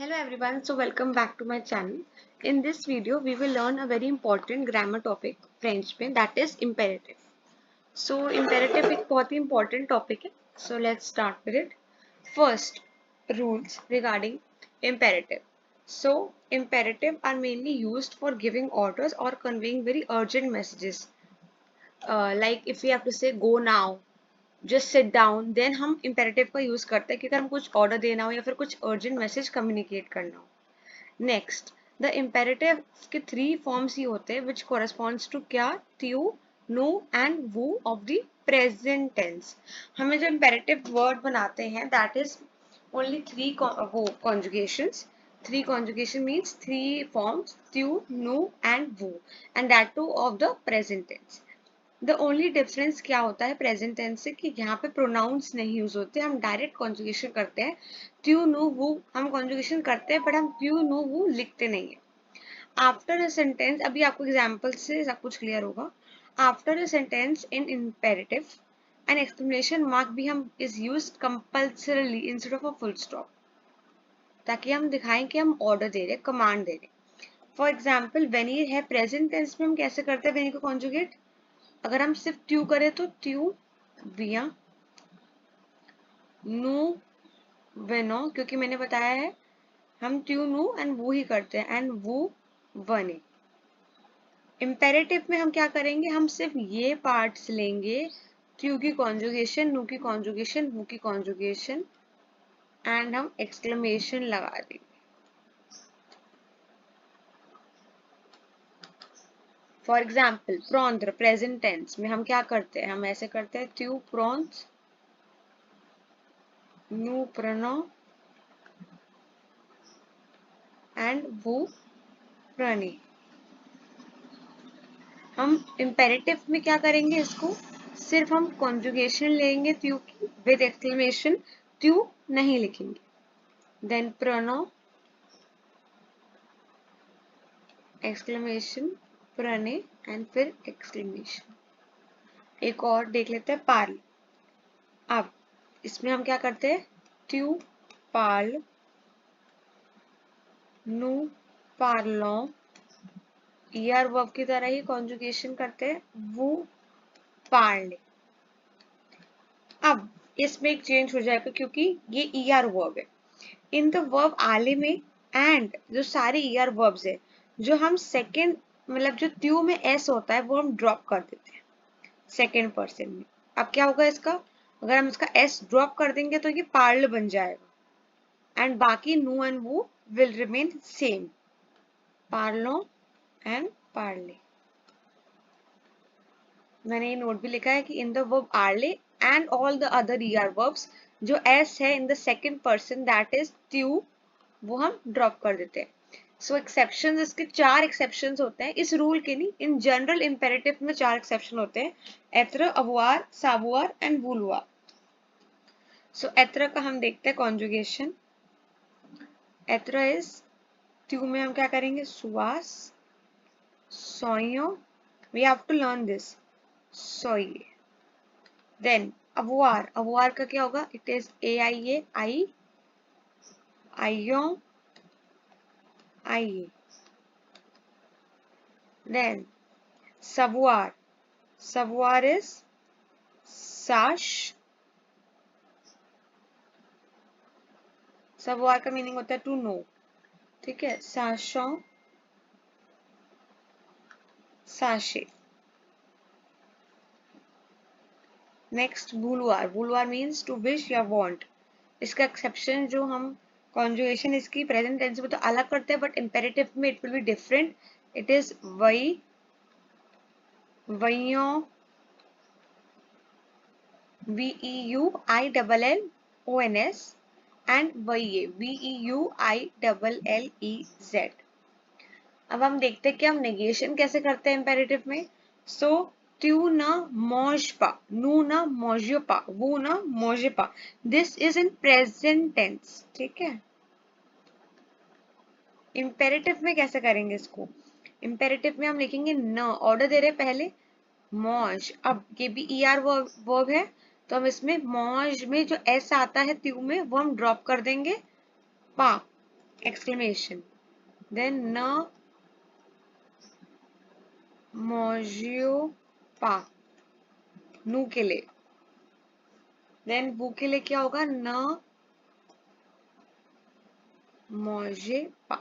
Hello everyone, so welcome back to my channel. In this video, we will learn a very important grammar topic French में that is imperative. So imperative एक बहुत ही important topic है. So let's start with it. First, rules regarding imperative. So imperative are mainly used for giving orders or conveying very urgent messages. Like if we have to say go now, just sit down, then हम imperative का use करते हैं कि अगर हम कुछ order देना हो या फिर कुछ अर्जेंट मैसेज कम्युनिकेट करना हो. नेक्स्ट, द इम्पेरेटिव के थ्री फॉर्म्स ही होते हैं विच कोरस्पॉन्ड्स टू क्या, ट्यू, नो एंड वो ऑफ द प्रेजेंट टेंस. हमें जो इम्पेरेटिव वर्ड बनाते हैं दैट इज ओनली थ्री वो conjugations. Three conjugation means three forms, ट्यू, नो एंड वो, and that two of the present tense. The only difference क्या होता है प्रेजेंट टेंस से कि यहाँ पे प्रोनाउंस नहीं यूज होते, हम डायरेक्ट कॉन्जुगेशन करते हैं. ट्यू नो वो हम कॉन्जुगेशन करते हैं बट हम ट्यू नो वो लिखते नहीं है. आफ्टर अ सेंटेंस, अभी आपको एग्जाम्पल से सब कुछ क्लियर होगा. After a sentence in imperative an exclamation mark भी हम is use compulsorily instead of a full stop, ताकि हम दिखाएं कि हम ऑर्डर दे रहे हैं, कमांड दे रहे हैं. फॉर एग्जाम्पल वेनियर है, प्रेजेंट टेंस में हम कैसे करते हैं वेनियर को कॉन्जुगेट. अगर हम सिर्फ ट्यू करें तो ट्यू विया, नो वेनो, क्योंकि मैंने बताया है हम ट्यू नो एंड वो ही करते हैं, एंड वो वने. इम्पेरेटिव में हम क्या करेंगे, हम सिर्फ ये पार्ट्स लेंगे, ट्यू की कॉन्जुगेशन, नो की कॉन्जुगेशन, वो की कॉन्जुगेशन, एंड हम एक्सक्लेमेशन लगा देंगे. फॉर एग्जाम्पल प्रॉन्त्र प्रेजेंट टेंस में हम क्या करते हैं, हम ऐसे करते हैं ट्यू प्रॉन्स, नो प्रनो एंड वो प्रने. हम इम्पेरेटिव में क्या करेंगे, इसको सिर्फ हम कॉन्जुगेशन लेंगे ट्यू की विद एक्सक्लेमेशन, ट्यू नहीं लिखेंगे. देन प्रोनो एक्सक्लेमेशन, प्रने एंड फिर एक्सक्लेमेशन. एक और देख लेते हैं पार्ल. अब इसमें हम क्या करते हैं, ट्यू पार्ल, नो पार्लो, ईआर वर्ब की तरह ही कॉन्जुगेशन करते हैं, वो पार्ले. अब इसमें एक चेंज हो जाएगा क्योंकि ये ईआर वर्ब है. इन द वर्ब आले में एंड जो सारे ईआर वर्ब्स है, जो हम सेकेंड मतलब जो ट्यू में एस होता है वो हम ड्रॉप कर देते हैं सेकेंड पर्सन में. अब क्या होगा इसका, अगर हम इसका एस ड्रॉप कर देंगे तो ये पार्ल बन जाएगा, एंड बाकी नो एंड वो विल रिमेन सेम, पार्लो एंड पार्ले. मैंने ये नोट भी लिखा है कि इन द वर्ब आर्ले and all the other ER verbs, जो एस है in the second person that is ट्यू, वो हम ड्रॉप कर देते हैं. सो एक्सेप्शन, इसके चार एक्सेप्शन होते हैं इस रूल के. नहीं, इन जनरल इम्पेरेटिव में चार एक्सेप्शन होते हैं, एत्र, अवुआर, सावुआर एंड वुलुआर. सो एत्र का हम देखते हैं कॉन्जुगेशन. एत्र इज, ट्यू में हम क्या करेंगे, सुवास, सोयो, we have to learn this, सोइए. देन अवुआर, अवुआर का क्या होगा, इट इज ए आई ए, आई, आइयो, आइए. Then savoir, savoir is sash, savoir का मीनिंग होता है टू नो, ठीक है, sachant, sachet. Next vouloir, vouloir means to wish या वांट. इसका एक्सेप्शन जो हम कॉन्जुगेशन इसकी प्रेजेंट टेंस में तो अलग करते हैं बट इम्पेरेटिव में it will be different. It is वही, वइयो, VEUILLONS, एंड वइये, VEUILLEZ. अब हम देखते हैं कि हम नेगेशन कैसे करते हैं इम्पेरेटिव में. सो ट्यू ना मोजपा, नू ना मोजपा, वो ना मोजपा. This is in present tense, ठीक है. इम्पेरेटिव में कैसे करेंगे इसको, इम्पेरेटिव में हम लिखेंगे न, ऑर्डर दे रहे पहले मौज. अब ये भी ईआर वर्ब है तो हम इसमें मौज में जो एस आता है ट्यू में वो हम ड्रॉप कर देंगे, पा. exclamation. Then न मौजियो पा, नू के लिए. देन वो के लिए क्या होगा, न मौजे पा.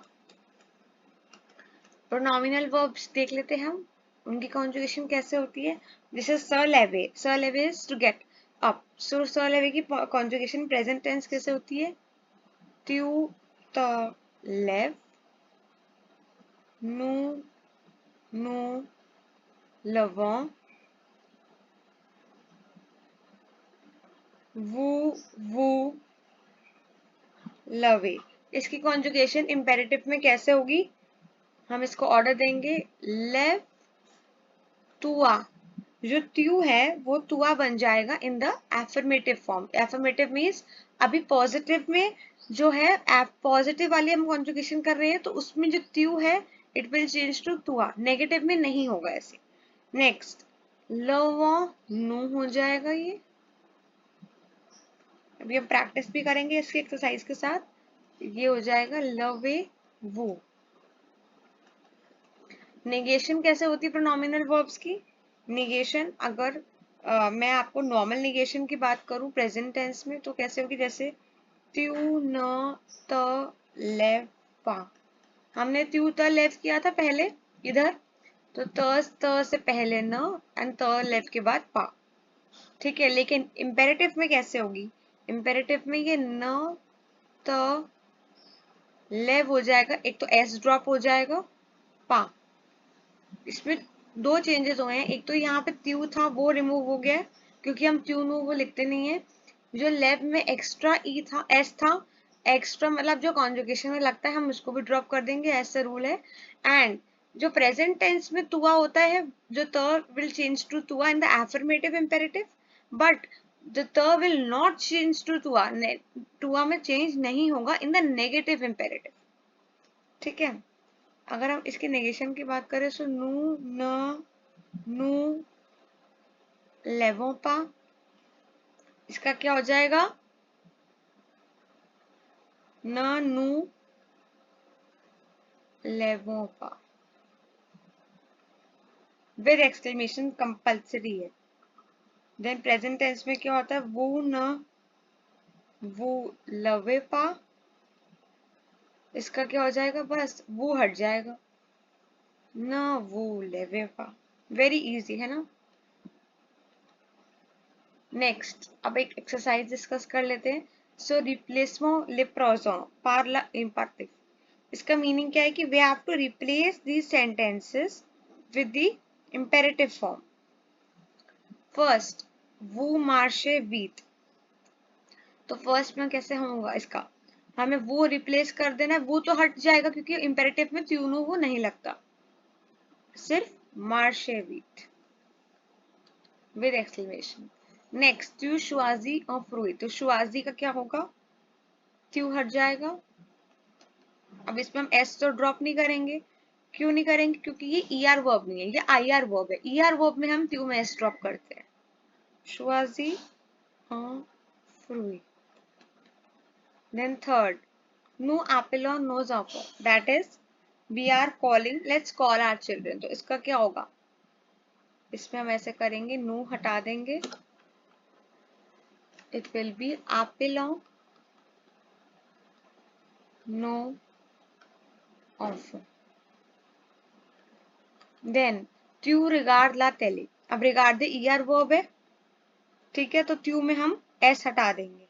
प्रोनॉमिनल वर्ब्स देख लेते हैं हम, उनकी कॉन्जुगेशन कैसे होती है. जैसे स लेवे, स लेवे इज टू गेट अप. सो स लेवे की कॉन्जुगेशन प्रेजेंट टेंस कैसे होती है. त्यू त लेव, नू नू लवों, वू वू लवे. इसकी कॉन्जुगेशन इंपेरेटिव में कैसे होगी, हम इसको ऑर्डर देंगे. लेव तुआ, जो त्यू है वो तुआ बन जाएगा in the affirmative form. Affirmative means अभी पॉजिटिव में जो है, पॉजिटिव वाली हम कॉन्जुगेशन कर रहे हैं तो उसमें जो त्यू है इट विल चेंज टू तुआ. नेगेटिव में नहीं होगा ऐसे. नेक्स्ट लवो नू हो जाएगा. ये अभी हम प्रैक्टिस भी करेंगे इसके एक्सरसाइज के साथ. ये हो जाएगा लवे वो. नेगेशन कैसे होती है प्रोनॉमिनल वर्ब्स की. नेगेशन अगर मैं आपको नॉर्मल नेगेशन की बात करूं प्रेजेंट टेंस में तो कैसे होगी. जैसे त्यू न त लेव पा, हमने त्यू त लेव किया था पहले इधर, तो त से पहले न एंड त लेव के बाद पा. ठीक है, लेकिन इंपेरेटिव में कैसे होगी. इंपेरेटिव में ये न त लेव हो जाएगा, एक तो एस ड्रॉप हो जाएगा, पा. इसमें दो चेंजेस हुए हैं. एक तो यहाँ पे त्यू था वो रिमूव हो गया क्योंकि हम त्यू नो वो लिखते नहीं है. जो लेव में एक्स्ट्रा ई था, एस था, एक्स्ट्रा मतलब जो कॉन्जुगेशन में लगता है हम उसको भी ड्रॉप कर देंगे, ऐसा रूल है. एंड जो प्रेजेंट टेंस में तुआ होता है, जो त विल चेंज टू तुआ in the affirmative imperative, but the त विल नॉट चेंज टू तुआ. तुआ में चेंज नहीं होगा इन द नेगेटिव इंपेरेटिव. ठीक है, अगर हम इसके नेगेशन की बात करें तो नू न नू लेवों पा, इसका क्या हो जाएगा. न नू लेवों पा विद एक्सक्लेमेशन कंपल्सरी है. देन प्रेजेंट टेंस में क्या होता है, वो न वो लवे पा, इसका क्या हो जाएगा, बस वो हट जाएगा, न वो लेवे पा. वेरी इजी है ना. नेक्स्ट अब एक एक्सरसाइज डिस्कस कर लेते हैं. सो रिप्लेसमेंट लेप्रोजों पार ला इम्पार्टिव. इसका मीनिंग क्या है कि we have to replace these sentences with the imperative form. First वो मार्शे वीट, तो फर्स्ट में कैसे होगा इसका, हमें वो रिप्लेस कर देना है. वो तो हट जाएगा क्योंकि इंपेरेटिव में त्यूनो वो नहीं लगता, सिर्फ मार्शे वीट विद एक्सक्लेमेशन. नेक्स्ट त्यू शुआजी और फ्रूई, तो शुआजी का क्या होगा, त्यू हट जाएगा. अब इसमें हम एस तो ड्रॉप नहीं करेंगे. क्यों नहीं करेंगे, क्योंकि ये ई आर वर्ब नहीं है, ये आई आर वर्ब है. ई आर वर्ब में हम त्यू में एस ड्रॉप करते हैं. शुआजी और फ्रूई. देन थर्ड नो एप्पल नो जापो, that is we are calling, let's call our children. तो इसका क्या होगा, इसमें हम ऐसे करेंगे, नो हटा देंगे, इट विल बी एप्पल नो ऑफ. देन त्यू रिगार्ड ला टेली, अब रिगार्ड द ई आर वर्ब है. ठीक है, तो त्यू में हम एस हटा देंगे,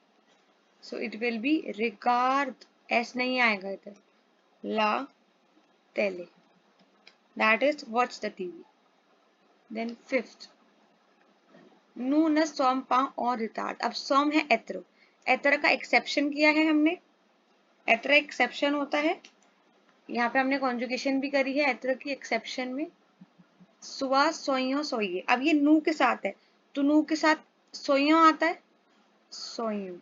सो इट विल बी रिगार्ड, एस नहीं आएगा इधर, ला टेले, that is watch the TV. Then fifth नू न सोम पा और रितार्ड. अब सोम है एत्र, एत्र का एक्सेप्शन किया है हमने. एत्र एक्सेप्शन होता है, यहाँ पे हमने कॉन्जुगेशन भी करी है एत्र की एक्सेप्शन में. सुआ सोइयो सोइए, अब ये नू के साथ है तो नू के साथ सोइयो आता है, सोइयो.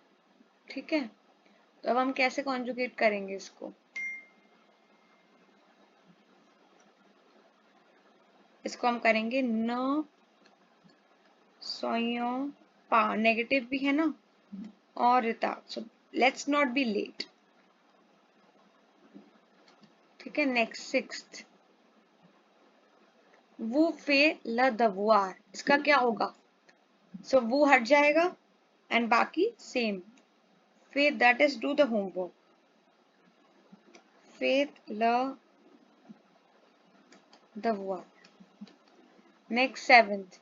ठीक है, तो अब हम कैसे कॉन्जुगेट करेंगे इसको, इसको हम करेंगे न सोइयो पा, नेगेटिव भी है ना, और रितार्ड. So let's not be late. ठीक है, नेक्स्ट सिक्स्थ, वो फे ल दवुआर, इसका क्या होगा? सो वो हट जाएगा एंड बाकी सेम, फे that is do the homework, faith ल दवुआर। नेक्स्ट सेवेंथ,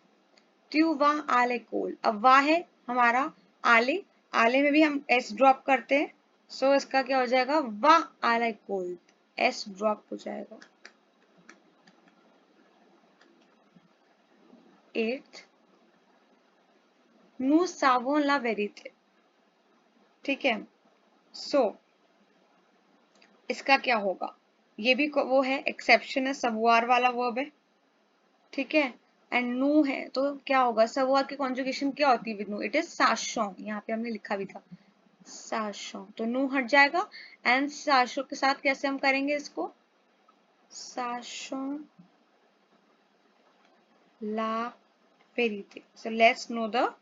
त्यू वाह आले कोल, अब वाह है हमारा आले, आले में भी हम एस ड्रॉप करते हैं, सो इसका क्या हो जाएगा? वाह आले कोल, एस ड्रॉप हो जाएगा। एट्थ, नू सावों ला वेरिथे, ठीक है, सो इसका क्या होगा? ये भी वो है, एक्सेप्शन है, सवुआर वाला वर्ब है, ठीक है, एंड नू है तो क्या होगा? सवुआर की कॉन्जुगेशन क्या होती है विद नू? इट इज साशों, यहाँ पे हमने लिखा भी था साशों, तो नू हट जाएगा एंड साशों के साथ कैसे हम करेंगे इसको? साशों ला वेरिते, so let's know the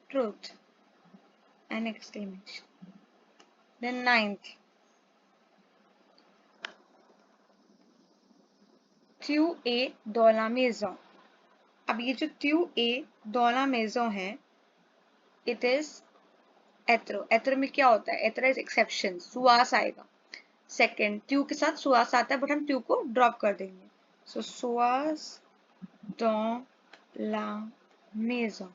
truth, an exclamation. Then ninth, त्यू ए दौला मेजों, अब ये जो त्यू ए दौला मेजों है, इट इज एथरो, एथरो में क्या होता है? एथरो इज एक्सेप्शन, सुआस आएगा, सेकेंड त्यू के साथ सुआस आता है बट हम त्यू को ड्रॉप कर देंगे, सो सुआस dans la maison,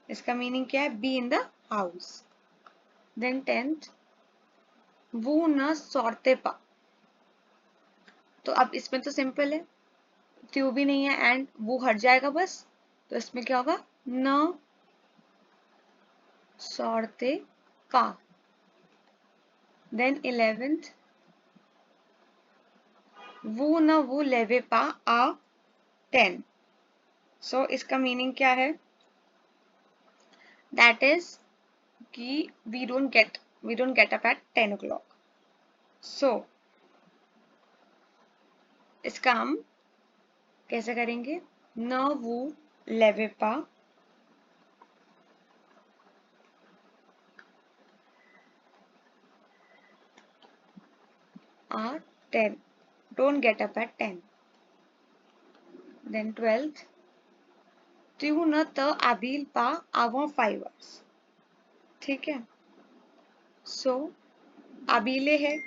इसका मीनिंग क्या है? Be in the house. Then tenth, वो न सौरते पा, तो अब इसमें तो सिंपल है, त्यू भी नहीं है एंड वो हट जाएगा बस, तो इसमें क्या होगा? न सौरते पा। देन 11th, वो न वो लेवे पा आ 10, सो इसका मीनिंग क्या है? दैट इज कि we don't get up at 10 o'clock. So इसका हम कैसे करेंगे? न वो लेवे पा आ 10, don't get up at 10. Then 12th, त्यू न त आबिल पा avant 5 hours, ठीक है, सो आबिले है,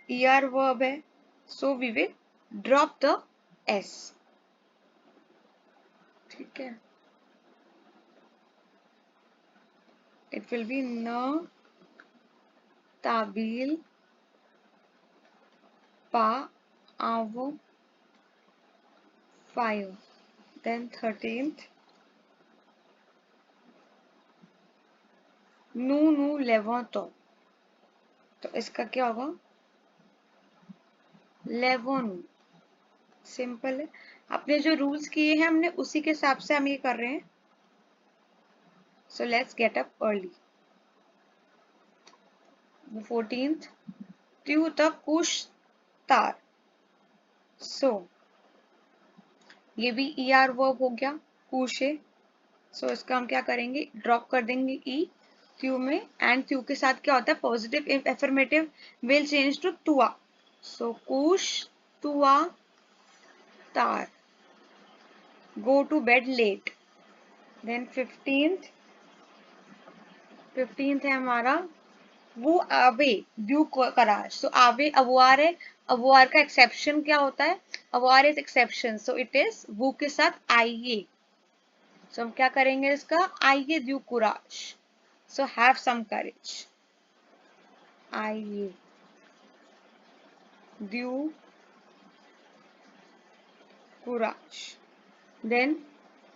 ER वर्ब है, so we will drop the S, ठीक है, इट विल बी न ताबिल पा avant 5. Then 13th, नू नू लेवों, तो इसका क्या होगा? लेवोन, सिंपल है, अपने जो रूल्स किए हैं हमने उसी के हिसाब से हम ये कर रहे हैं, so let's get up early. 14th, त्यू तक कुश तार, सो ये भी ER वर्ब हो गया, कुशे, सो इसका हम क्या करेंगे? ड्रॉप कर देंगे ई त्यू में, एंड त्यू के साथ क्या होता है? Positive affirmative will change to तुआ, सो कुश तुआ तार, go to bed late. Then 15th है हमारा वो आवे ड्यू करार, सो आवे अवुआर है, अवुआर का एक्सेप्शन क्या होता है? अवुआर is exception, so it is वो के साथ आइए, सो हम क्या करेंगे इसका? आइए due kurash, so have some करेज, आइए ड्यू कुराश। देन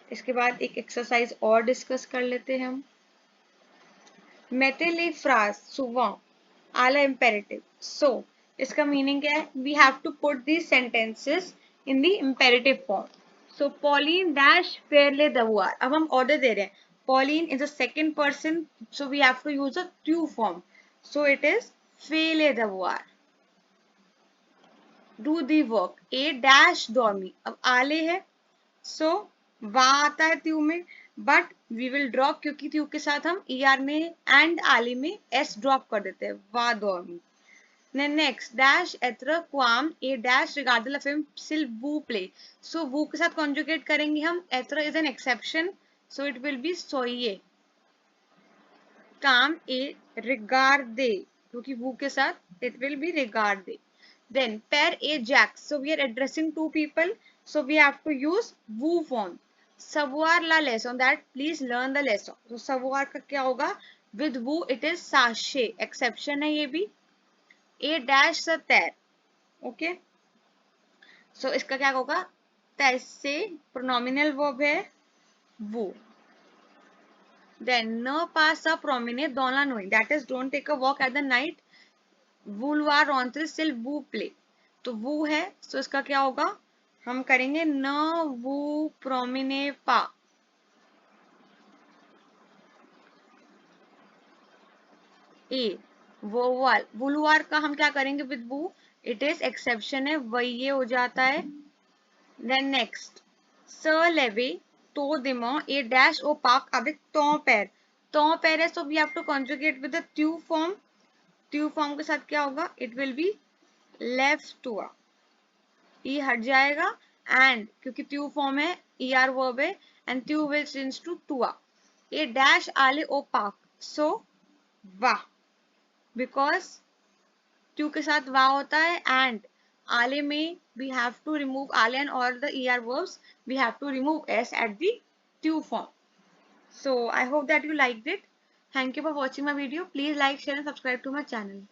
इसके बाद एक एक्सरसाइज और डिस्कस कर लेते हैं हम, mettez les phrases souvent à l'impérative. So, इसका मीनिंग क्या है? We have to put these sentences in the imperative form. So, Pauline dash faire le devoir. अब हम order दे रहे हैं. Pauline is a second person, so we have to use a tu form. So, it is fait le devoir. Do the work. A dash dormi. अब आले है, so वहाँ आता है त्यू में, बट वी विल ड्रॉप क्योंकि त्यू के साथ हम ER में एंड आली में S ड्रॉप कर देते हैं, वा दौमी। Then next, dash etre quam a dash regardless of him still vous play. So vous के साथ conjugate करेंगे हम. Etre is an exception, so it will be soyez. Quam a regarde, क्योंकि vous के साथ it will be regarde. Then per a jack. So we are addressing two people, so we have to use vous form. Savoir la leçon, that please learn the lesson. So savoir का क्या होगा? With vous it is sachez. Exception है ये भी. A dash the terre. Okay, so इसका क्या होगा? तैसे प्रोनोमिनल वर्ब है वो. देन न पास अ प्रोमिने dans la nuit, that is don't take a walk at the night. वुलवार रॉन्ट्रे सिल वो प्ले, तो वो है, सो इसका क्या होगा? हम करेंगे न वो प्रोमिने पा. ए वोवाल वुलवार का हम क्या करेंगे विद वो? इट इज एक्सेप्शन है, वही ये हो जाता है. Then next, se lever tôt demain a dash au parc avec ton père. Ton père है, so we have to conjugate with the tu form. Tu form के साथ क्या होगा? It will be left toi. E हट जाएगा and क्योंकि tu form है, er verb है and tu will change to toi. A dash aller au parc. So va, because टू के साथ वा होता है एंड आले में वी हैव टू रिमूव आले एंड और the er verbs, we have to remove s at the to form. So I hope that you liked it. Thank you for watching my video. Please like, share and subscribe to my channel.